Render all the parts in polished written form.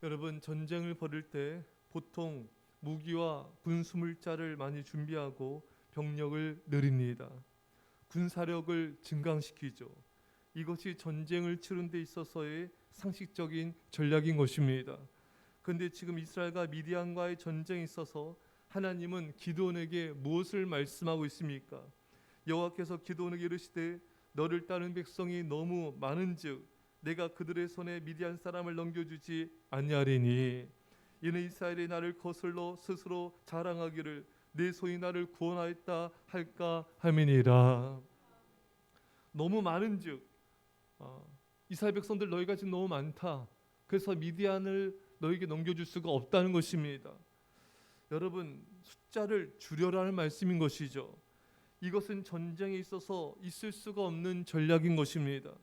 여러분, 전쟁을 벌일 때 보통 무기와 군수물자를 많이 준비하고 병력을 늘립니다. 군사력을 증강시키죠. 이것이 전쟁을 치른 데 있어서의 상식적인 전략인 것입니다. 그런데 지금 이스라엘과 미디안과의 전쟁에 있어서 하나님은 기드온에게 무엇을 말씀하고 있습니까? 여호와께서 기드온에게 이르시되 너를 따르는 백성이 너무 많은즉 내가 그들의 손에 미디안 사람을 넘겨주지 아니하리니 이는 이스라엘이 나를 거슬러 스스로 자랑하기를 내 손이 나를 구원하였다 할까 함이니라. 너무 많은즉 이스라엘 백성들 너희가 지금 너무 많다. 그래서 미디안을 너희에게 넘겨줄 수가 없다는 것입니다. 여러분, 숫자를 줄여라는 말씀인 것이죠. 이것은 전쟁에 있어서 있을 수가 없는 전략인 것입니다.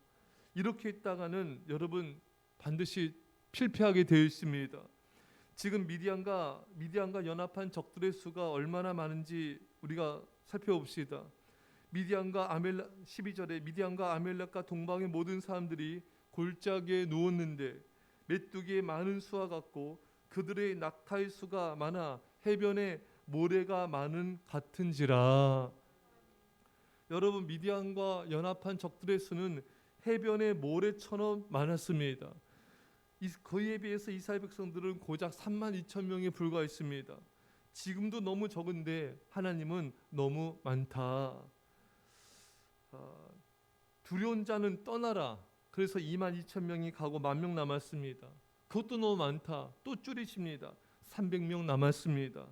이렇게 있다가는 여러분 반드시 필패하게 되어 있습니다. 지금 미디안과 연합한 적들의 수가 얼마나 많은지 우리가 살펴봅시다. 12절에 미디안과 아멜렉과 동방의 모든 사람들이 골짜기에 누웠는데 메뚜기의 많은 수와 같고 그들의 낙타의 수가 많아 해변에 모래가 많은 같은지라. 여러분, 미디안과 연합한 적들의 수는 해변의 모래처럼 많았습니다. 그에 비해서 이스라엘 백성들은 고작 32,000명에 불과했습니다. 지금도 너무 적은데 하나님은 너무 많다. 두려운 자는 떠나라. 그래서 22,000명이 가고 10,000명 남았습니다. 그것도 너무 많다. 또 줄이십니다. 300명 남았습니다.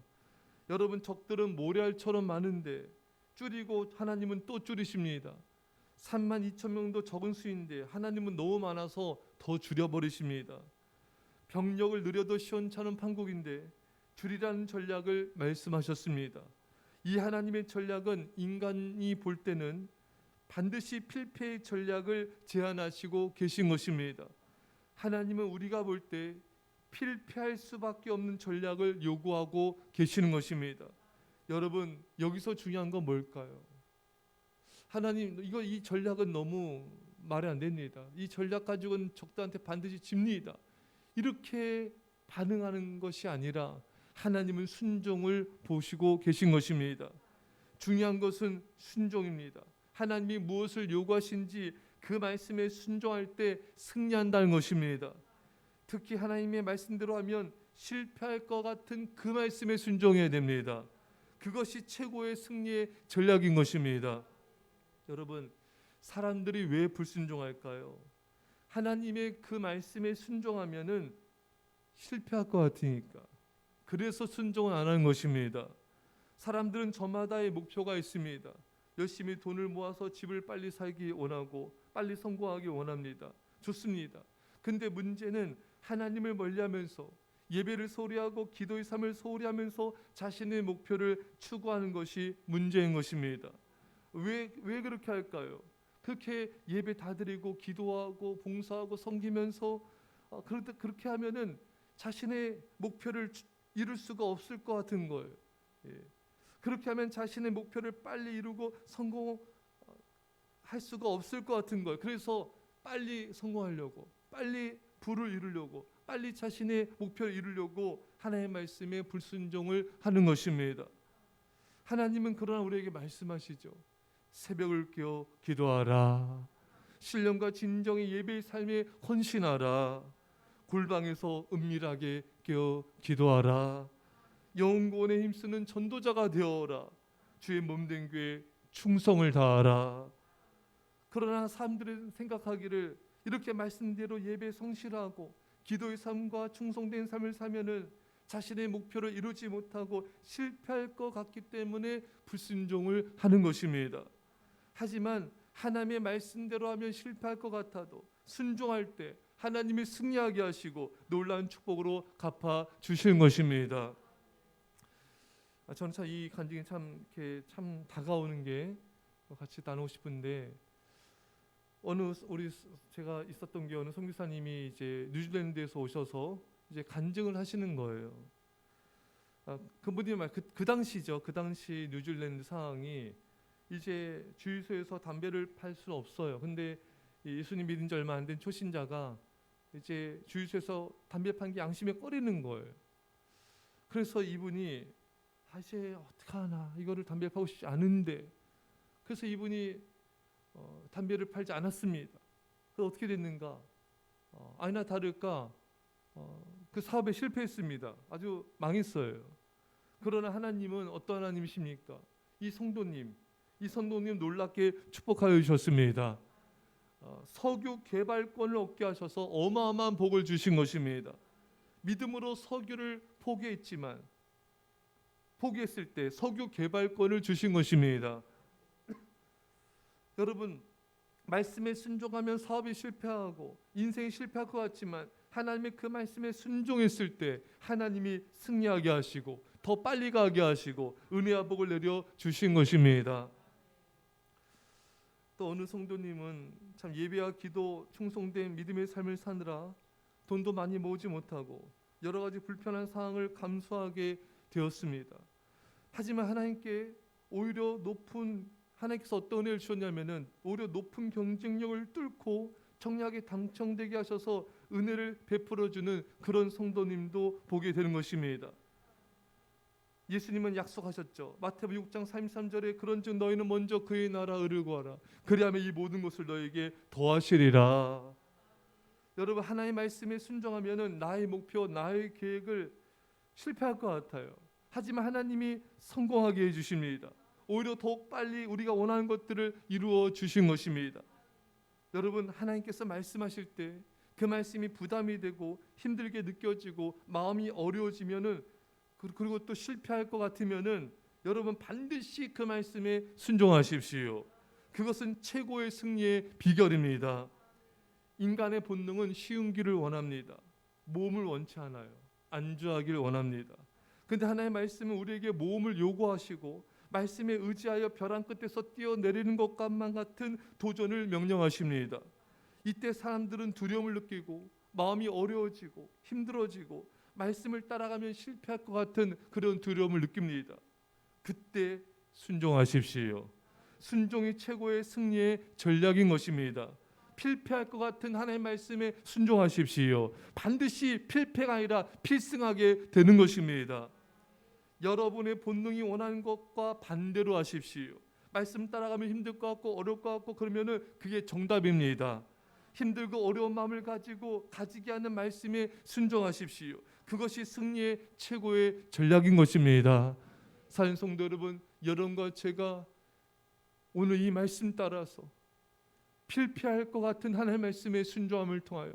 여러분, 적들은 모래알처럼 많은데 줄이고 하나님은 또 줄이십니다. 32,000명도 적은 수인데 하나님은 너무 많아서 더 줄여버리십니다. 병력을 늘려도 시원찮은 판국인데 줄이라는 전략을 말씀하셨습니다. 이 하나님의 전략은 인간이 볼 때는 반드시 필패의 전략을 제안하시고 계신 것입니다. 하나님은 우리가 볼 때 필패할 수밖에 없는 전략을 요구하고 계시는 것입니다. 여러분, 여기서 중요한 건 뭘까요? 하나님, 이 전략은 너무 말이 안 됩니다. 이 전략 가지고는 적들한테 반드시 집니다. 이렇게 반응하는 것이 아니라 하나님은 순종을 보시고 계신 것입니다. 중요한 것은 순종입니다. 하나님이 무엇을 요구하신지 그 말씀에 순종할 때 승리한다는 것입니다. 특히 하나님의 말씀대로 하면 실패할 것 같은 그 말씀에 순종해야 됩니다. 그것이 최고의 승리의 전략인 것입니다. 여러분, 사람들이 왜 불순종할까요? 하나님의 그 말씀에 순종하면은 실패할 것 같으니까. 그래서 순종을 안 하는 것입니다. 사람들은 저마다의 목표가 있습니다. 열심히 돈을 모아서 집을 빨리 살기 원하고 빨리 성공하기 원합니다. 좋습니다. 근데 문제는 하나님을 멀리하면서 예배를 소홀히 하고 기도의 삶을 소홀히 하면서 자신의 목표를 추구하는 것이 문제인 것입니다. 왜 그렇게 할까요? 그렇게 예배 다 드리고 기도하고 봉사하고 섬기면서 그렇게 하면은 자신의 목표를 이룰 수가 없을 것 같은 거예요. 그렇게 하면 자신의 목표를 빨리 이루고 성공할 수가 없을 것 같은 거예요. 그래서 빨리 성공하려고, 빨리 부를 이루려고, 빨리 자신의 목표를 이루려고 하나님의 말씀에 불순종을 하는 것입니다. 하나님은 그러나 우리에게 말씀하시죠. 새벽을 깨어 기도하라. 신령과 진정의 예배의 삶에 헌신하라. 골방에서 은밀하게 깨어 기도하라. 영혼구원에 힘쓰는 전도자가 되어라. 주의 몸된 교회에 충성을 다하라. 그러나 사람들은 생각하기를 이렇게 말씀대로 예배에 성실하고 기도의 삶과 충성된 삶을 살면은 자신의 목표를 이루지 못하고 실패할 것 같기 때문에 불순종을 하는 것입니다. 하지만 하나님의 말씀대로 하면 실패할 것 같아도 순종할 때 하나님이 승리하게 하시고 놀라운 축복으로 갚아 주시는 것입니다. 저는 참 이 간증이 참 다가오는 게 같이 나누고 싶은데, 제가 있었던 게 어느 선교사님이 이제 뉴질랜드에서 오셔서 이제 간증을 하시는 거예요. 그분이 그 당시죠. 그 당시 뉴질랜드 상황이 이제 주유소에서 담배를 팔 수는 없어요. 근데 예수님 믿은 지 얼마 안 된 초신자가 이제 주유소에서 담배 판 게 양심에 꺼리는 거예요. 그래서 이분이 이제 어떡하나, 이거를 담배 파고 싶지 않은데, 그래서 이분이 담배를 팔지 않았습니다. 그래서 어떻게 됐는가? 아니나 다를까 그 사업에 실패했습니다. 아주 망했어요. 그러나 하나님은 어떤 하나님이십니까? 이 성도님 놀랍게 축복하여 주셨습니다. 석유 개발권을 얻게 하셔서 어마어마한 복을 주신 것입니다. 믿음으로 석유를 포기했을 때 석유 개발권을 주신 것입니다. 여러분, 말씀에 순종하면 사업이 실패하고 인생이 실패할 것 같지만 하나님의 그 말씀에 순종했을 때 하나님이 승리하게 하시고 더 빨리 가게 하시고 은혜와 복을 내려 주신 것입니다. 또 어느 성도님은 참 예배와 기도 충성된 믿음의 삶을 사느라 돈도 많이 모으지 못하고 여러 가지 불편한 상황을 감수하게 되었습니다. 하지만 하나님께서 어떤 은혜를 주셨냐면은 오히려 높은 경쟁력을 뚫고 청약에 당첨되게 하셔서 은혜를 베풀어 주는 그런 성도님도 보게 되는 것입니다. 예수님은 약속하셨죠. 마태복음 6장 33절에 그런즉 너희는 먼저 그의 나라 의를 구하라. 그리하면 이 모든 것을 너에게 더하시리라. 여러분, 하나님의 말씀에 순종하면은 나의 목표, 나의 계획을 실패할 것 같아요. 하지만 하나님이 성공하게 해주십니다. 오히려 더욱 빨리 우리가 원하는 것들을 이루어 주신 것입니다. 여러분, 하나님께서 말씀하실 때 그 말씀이 부담이 되고 힘들게 느껴지고 마음이 어려워지면은, 그리고 또 실패할 것 같으면은 여러분 반드시 그 말씀에 순종하십시오. 그것은 최고의 승리의 비결입니다. 인간의 본능은 쉬운 길을 원합니다. 모험을 원치 않아요. 안주하기를 원합니다. 그런데 하나님의 말씀은 우리에게 모험을 요구하시고 말씀에 의지하여 벼랑 끝에서 뛰어내리는 것과만 같은 도전을 명령하십니다. 이때 사람들은 두려움을 느끼고 마음이 어려워지고 힘들어지고 말씀을 따라가면 실패할 것 같은 그런 두려움을 느낍니다. 그때 순종하십시오. 순종이 최고의 승리의 전략인 것입니다. 필패할 것 같은 하나님의 말씀에 순종하십시오. 반드시 필패가 아니라 필승하게 되는 것입니다. 여러분의 본능이 원하는 것과 반대로 하십시오. 말씀 따라가면 힘들 것 같고 어려울 것 같고 그러면은 그게 정답입니다. 힘들고 어려운 마음을 가지게 하는 말씀에 순종하십시오. 그것이 승리의 최고의 전략인 것입니다. 사랑하는 성도 여러분, 여러분과 제가 오늘 이 말씀 따라서 필패할 것 같은 하나님의 말씀에 순종함을 통하여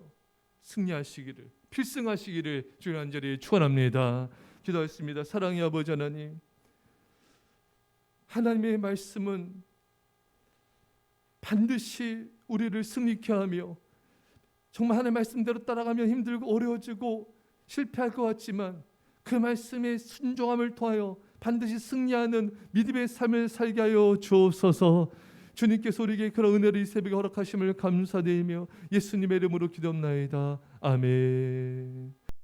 승리하시기를, 필승하시기를 주님 간절히 축원합니다. 기도하겠습니다. 사랑의 아버지 하나님, 하나님의 말씀은 반드시 우리를 승리케 하며 정말 하나님의 말씀대로 따라가면 힘들고 어려워지고 실패할 것 같지만 그 말씀에 순종함을 통하여 반드시 승리하는 믿음의 삶을 살게 하여 주옵소서. 주님께서 우리에게 그런 은혜를 이 새벽에 허락하심을 감사드리며 예수님의 이름으로 기도합나이다. 아멘.